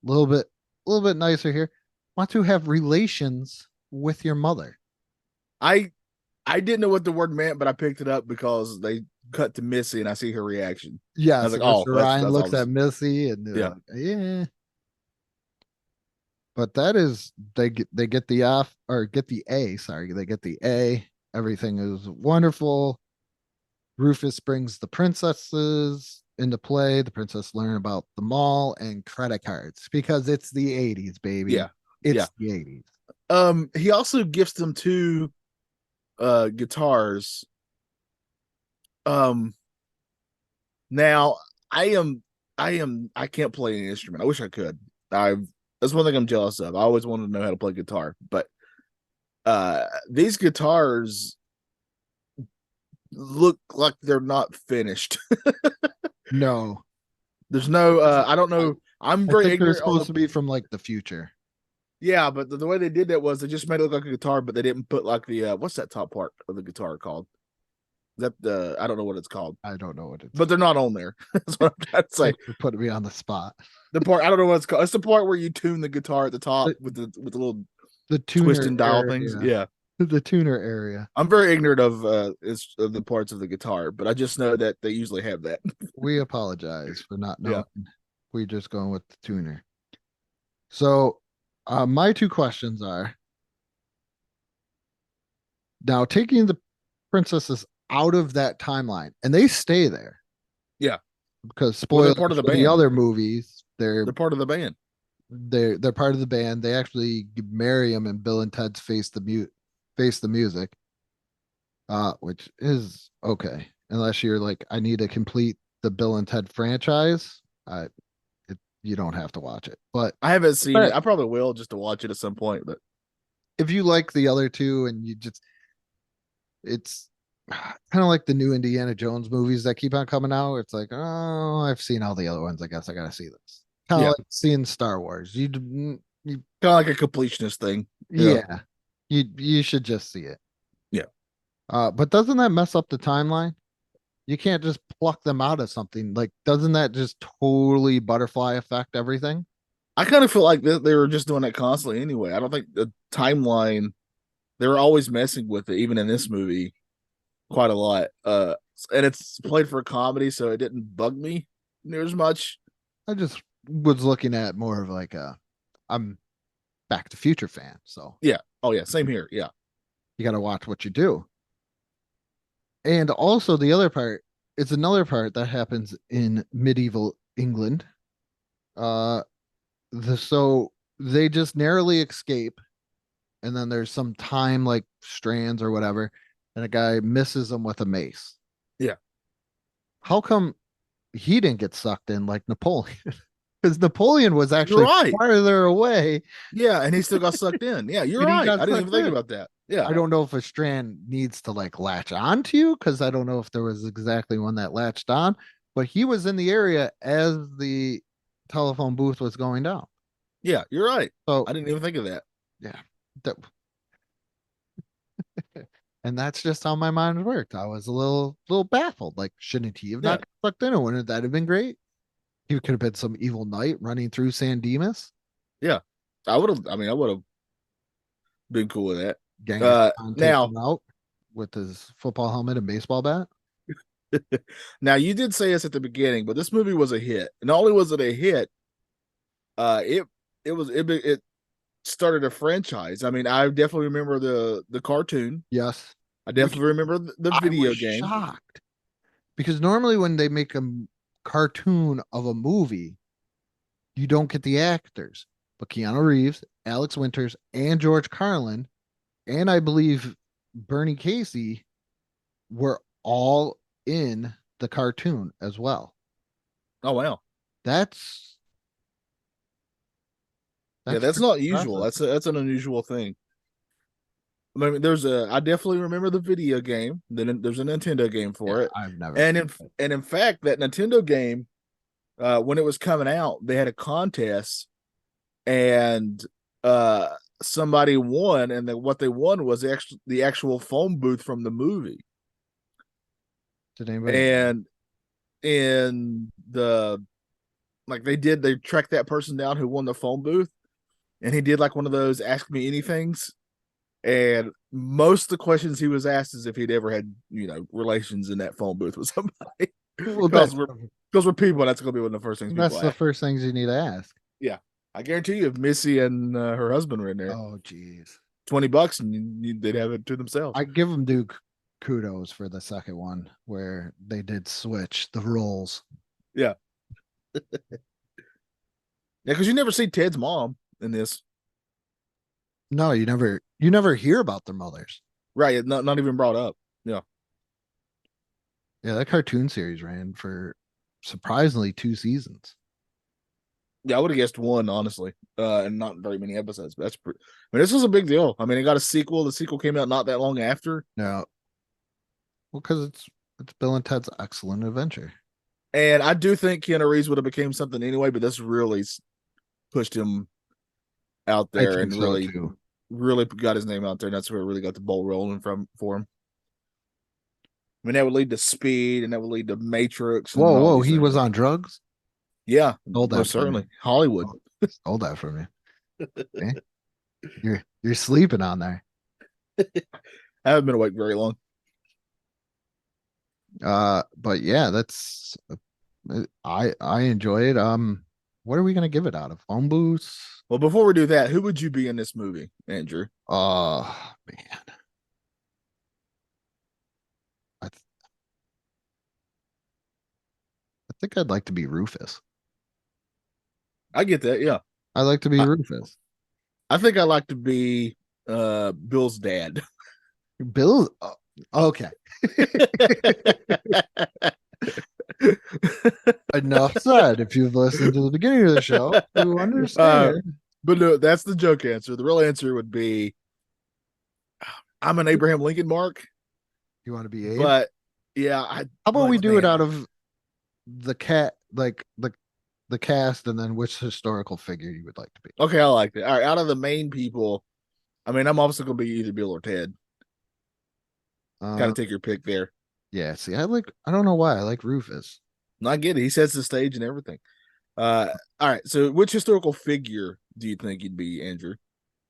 little bit nicer here, want to have relations with your mother. I didn't know what the word meant, but I picked it up because they cut to Missy and I see her reaction. Yeah, I was so like, oh, Mr. Ryan that's looks all. at Missy and Yeah. like, yeah. But that is they get the F or get the A. Sorry, they get the A. Everything is wonderful. Rufus brings the princesses into play. The princess learn about the mall and credit cards because it's the 80s, baby. Yeah. It's the 80s. He also gifts them two guitars. Now I can't play any instrument. I wish I could. That's one thing I'm jealous of. I always wanted to know how to play guitar, but these guitars look like they're not finished. No, there's no I don't know. I'm very I think they're ignorant on supposed to be from like the future. Yeah, but the way they did that was they just made it look like a guitar, but they didn't put like the what's that top part of the guitar called? Is that the I don't know what it's called. I don't know what it's. But they're not on there. That's what I'm trying to say. Thanks for putting me on the spot. The part I don't know what it's called. It's the part where you tune the guitar at the top with the little The tuner twist and dial area. things. Yeah. The tuner area. I'm very ignorant of the parts of the guitar, but I just know that they usually have that. We apologize for not Yeah. knowing. We're just going with the tuner. So my two questions are now taking the princesses out of that timeline and they stay there. Yeah. Because Well, they're spoilers part of the for the band. other movies, they're part of the band. They're part of the band. They actually marry him and Bill and Ted's face the music. Which is okay. Unless you're like, I need to complete the Bill and Ted franchise. You don't have to watch it. But I haven't seen it. I probably will just to watch it at some point, but if you like the other two and it's kind of like the new Indiana Jones movies that keep on coming out. It's like, oh, I've seen all the other ones. I guess I gotta see this. Kind of Yeah. like seeing Star Wars. You kind of like a completionist thing. yeah. You should just see it. Yeah. But doesn't that mess up the timeline? You can't just pluck them out of something. Like, doesn't that just totally butterfly effect everything? I kind of feel like they were just doing that constantly anyway. I don't think the timeline, they were always messing with it, even in this movie, quite a lot. And it's played for a comedy, so it didn't bug me near as much. I just was looking at more of like I'm Back to Future fan, so Yeah. Oh yeah, same here. Yeah. you got to watch what you do. And also the other part is another part that happens in medieval England So they just narrowly escape, and then there's some time like strands or whatever, and a guy misses them with a mace. Yeah. How come he didn't get sucked in like Napoleon? Because Napoleon was actually right. farther away. Yeah, and he still got sucked in. Yeah, you're And he right. got I didn't even sucked think in. about that. Yeah. I don't know if a strand needs to like latch onto you, because I don't know if there was exactly one that latched on, but he was in the area as the telephone booth was going down. Yeah, you're right. So I didn't even think of that. yeah. And that's just how my mind worked. I was a little baffled. Like, shouldn't he have not got sucked in? Or wouldn't that have been great? He could have been some evil knight running through San Dimas. Yeah. I would have been cool with that. Genghis Khan takes now him out with his football helmet and baseball bat. now you did say this at the beginning, but this movie was a hit. Not only was it a hit, it started a franchise. I mean, I definitely remember the cartoon. Yes. I definitely remember the video game. Shocked. Because normally when they make a cartoon of a movie, you don't get the actors. But Keanu Reeves, Alex Winters, and George Carlin, and I believe Bernie Casey were all in the cartoon as well. Oh wow. That's that's not usual. That's an unusual thing. I mean, I definitely remember the video game. Then there's a Nintendo game for it. I've never. And in fact, that Nintendo game, when it was coming out, they had a contest, and somebody won, and what they won was the actual phone booth from the movie. Did anybody? And in they tracked that person down who won the phone booth, and he did like one of those Ask Me Anythings. And most of the questions he was asked is if he'd ever had, relations in that phone booth with somebody. Because we're people, that's going to be one of the first things. That's the first things you need to ask. Yeah, I guarantee you, if Missy and her husband were in there, oh geez, $20 and they'd have it to themselves. I give them Duke kudos for the second one where they did switch the roles. Yeah, because you never see Ted's mom in this. No, you never hear about their mothers. Right, not even brought up. Yeah. Yeah, that cartoon series ran for surprisingly 2 seasons. Yeah, I would have guessed 1, honestly, and not very many episodes. But this was a big deal. I mean, it got a sequel. The sequel came out not that long after. No, well, because it's Bill and Ted's Excellent Adventure. And I do think Keanu Reeves would have became something anyway, but this really pushed him out there and really got his name out there, and that's where it really got the ball rolling for him. I mean, that would lead to Speed, and that would lead to Matrix. Whoa! He was on drugs. Yeah, certainly Hollywood. Stole that from you. Okay. You're sleeping on there. I haven't been awake very long. But yeah, that's I enjoy it. What are we gonna give it out of? Phone booths? Well, before we do that, who would you be in this movie, Andrew? Oh man. I think I'd like to be Rufus. I get that, yeah. I like to be Rufus. I think I like to be Bill's dad. Bill? Okay. Enough said. If you've listened to the beginning of the show, you understand. But no, that's the joke answer. The real answer would be, I'm an Abraham Lincoln Mark. You want to be Abe? But yeah, how about we do it out of the the cast, and then which historical figure you would like to be? Okay, I like that. All right, out of the main people, I mean, I'm also going to be either Bill or Ted. Kind of take your pick there. Yeah, see, I don't know why I like Rufus. No, I get it. He sets the stage and everything. All right, so which historical figure do you think you'd be, Andrew?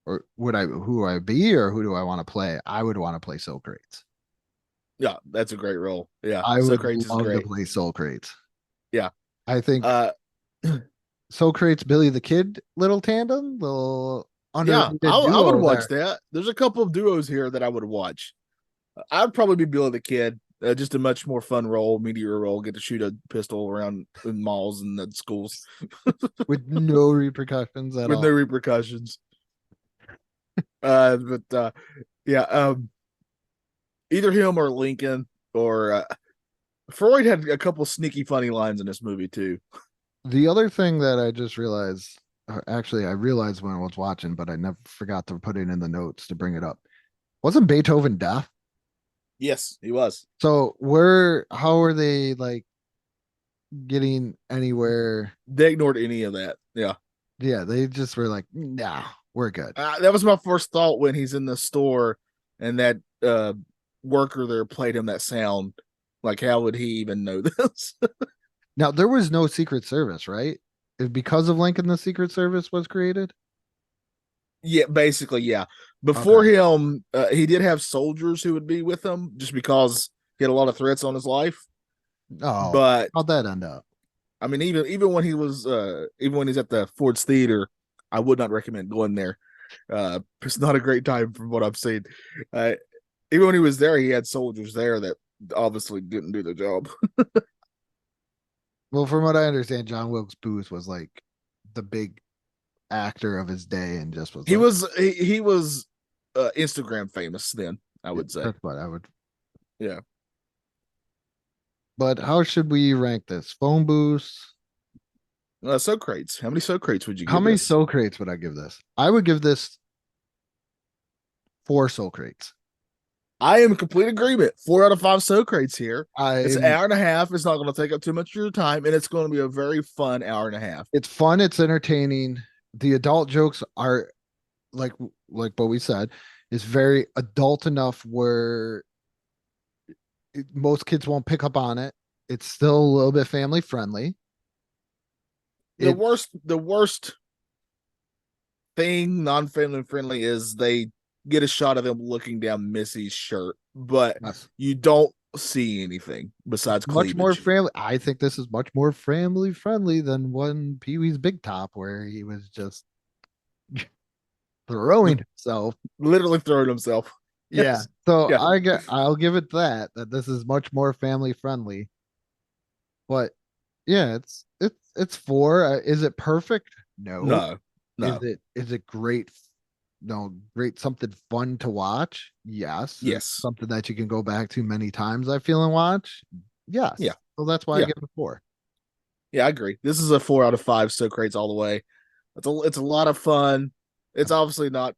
Or who I be, or who do I want to play? I would want to play Socrates. Yeah, that's a great role. Yeah, I would love to play Socrates. Yeah, I think Socrates, Billy the Kid, little tandem, little I would watch that. There's a couple of duos here that I would watch. I'd probably be Billy the Kid. Just a much more fun role, meteor role. Get to shoot a pistol around in malls and at schools with no repercussions at with all. no repercussions. Yeah. Either him or Lincoln or Freud had a couple sneaky funny lines in this movie too. The other thing that I just realized, actually, I realized when I was watching, but I never forgot to put it in the notes to bring it up. Wasn't Beethoven deaf? Yes, he was. So how are they like getting anywhere? They ignored any of that. Yeah. Yeah, they just were like, nah, we're good. That was my first thought when he's in the store and that worker there played him that sound. Like, how would he even know this? Now, there was no Secret Service, right? Because of Lincoln, the Secret Service was created? Yeah, basically, yeah. Before him, he did have soldiers who would be with him just because he had a lot of threats on his life. Oh, but how'd that end up? I mean, even when he was even when he's at the Ford's Theater, I would not recommend going there. It's not a great time from what I've seen. Even when he was there, he had soldiers there that obviously didn't do their job. Well, from what I understand, John Wilkes Booth was like the big actor of his day and just was he was Instagram famous then, I would say. That's what I would. Yeah. But how should we rank this? Phone booths? Socrates. How many Socrates would you give? How many this? Socrates would I give this? I would give this 4 Socrates. I am in complete agreement. 4 out of 5 Socrates here. It's an hour and a half. It's not going to take up too much of your time, and it's going to be a very fun hour and a half. It's fun. It's entertaining. The adult jokes are like what we said is very adult enough where most kids won't pick up on it. It's still a little bit family friendly. The worst thing non-family friendly is they get a shot of them looking down Missy's shirt, but you don't see anything besides cleavage. Much more family. I think this is much more family friendly than one Pee-wee's Big Top, where he was just throwing himself, literally throwing himself. Yeah. So yeah. I'll give it that this is much more family friendly. But yeah, it's 4. Is it perfect? No. Is it great? No, great, something fun to watch. Yes. Something that you can go back to many times, I feel, and watch. Yes. Yeah. So that's why I give it 4. Yeah, I agree. This is a 4 out of 5 Socrates all the way. It's a lot of fun. It's obviously not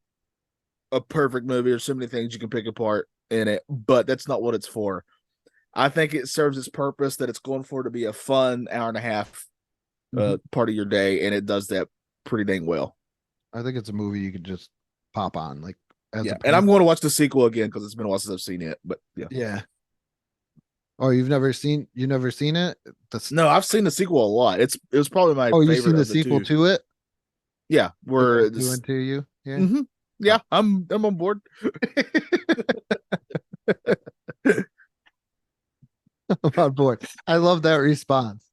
a perfect movie. There's so many things you can pick apart in it, but that's not what it's for. I think it serves its purpose that it's going for to be a fun hour and a half part of your day, and it does that pretty dang well. I think it's a movie you could just pop on, like, and I'm going to watch the sequel again because it's been a while since I've seen it. But yeah. Oh, you've never seen it? No, I've seen the sequel a lot. It was probably my. Oh, favorite you've seen the sequel to it? Yeah, we're doing to you. Yeah, yeah, I'm on board. I'm on board. I love that response.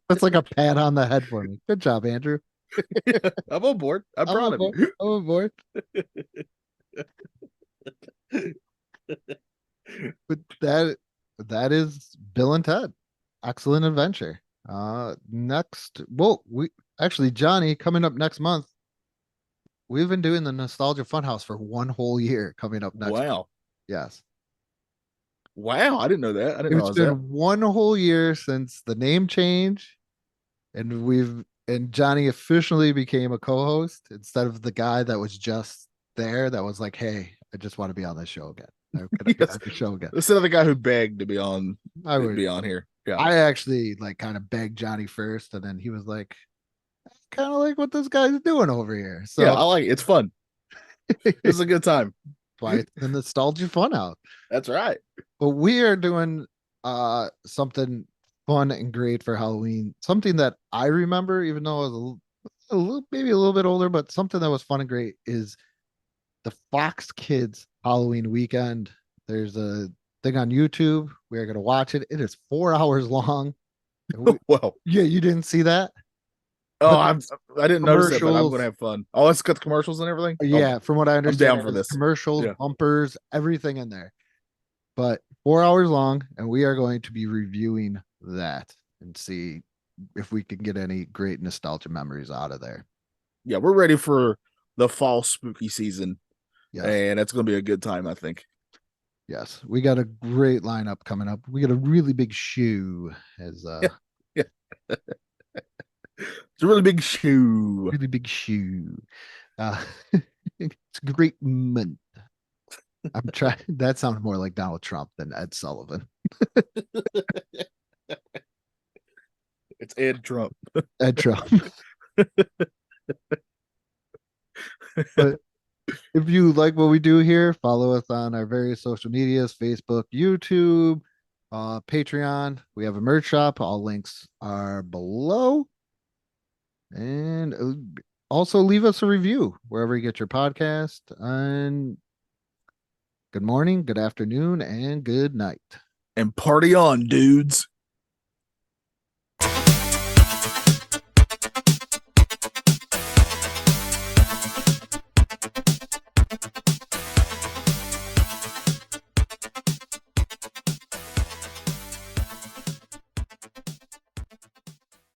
That's like a pat on the head for me. Good job, Andrew. I'm on board. I'm proud of you. I'm on board. But that is Bill and Ted. Excellent Adventure. Next, Johnny, coming up next month. We've been doing the Nostalgia Funhouse for 1 whole year coming up next. Wow. Month. Yes. Wow, I didn't know that. I didn't know it's been 1 whole year since the name change, and Johnny officially became a co-host instead of the guy that was just there that was like, hey, I just want to be on this show again. Instead of the guy who begged to be on, I would be on here. Yeah. I actually kind of begged Johnny first, and then he was like, I kind of like what this guy's doing over here. So yeah, I like it. It's fun. It's a good time. Why it's the Nostalgia Funhouse. That's right. But we are doing something fun and great for Halloween. Something that I remember, even though I was maybe a little bit older, but something that was fun and great is the Fox Kids Halloween weekend. There's a thing on YouTube. We are going to watch it. It is 4 hours long. Well, yeah, you didn't see that? Oh, I didn't notice it, but I'm going to have fun. Oh, it's got the commercials and everything? Yeah, from what I understand, I'm down for this. Commercials, bumpers, everything in there. but 4 hours long, and we are going to be reviewing that and see if we can get any great nostalgia memories out of there. Yeah, we're ready for the fall spooky season. Yes. And it's going to be a good time, I think. Yes, we got a great lineup coming up. We got a really big shoe as Yeah. It's a really big shoe. Really big shoe. It's a great month. I'm trying. That sounds more like Donald Trump than Ed Sullivan. It's Ed Trump. Ed Trump. But if you like what we do here, follow us on our various social medias, Facebook, YouTube, Patreon. We have a merch shop. All links are below. And also leave us a review wherever you get your podcast. And good morning, good afternoon, and good night. And party on, dudes.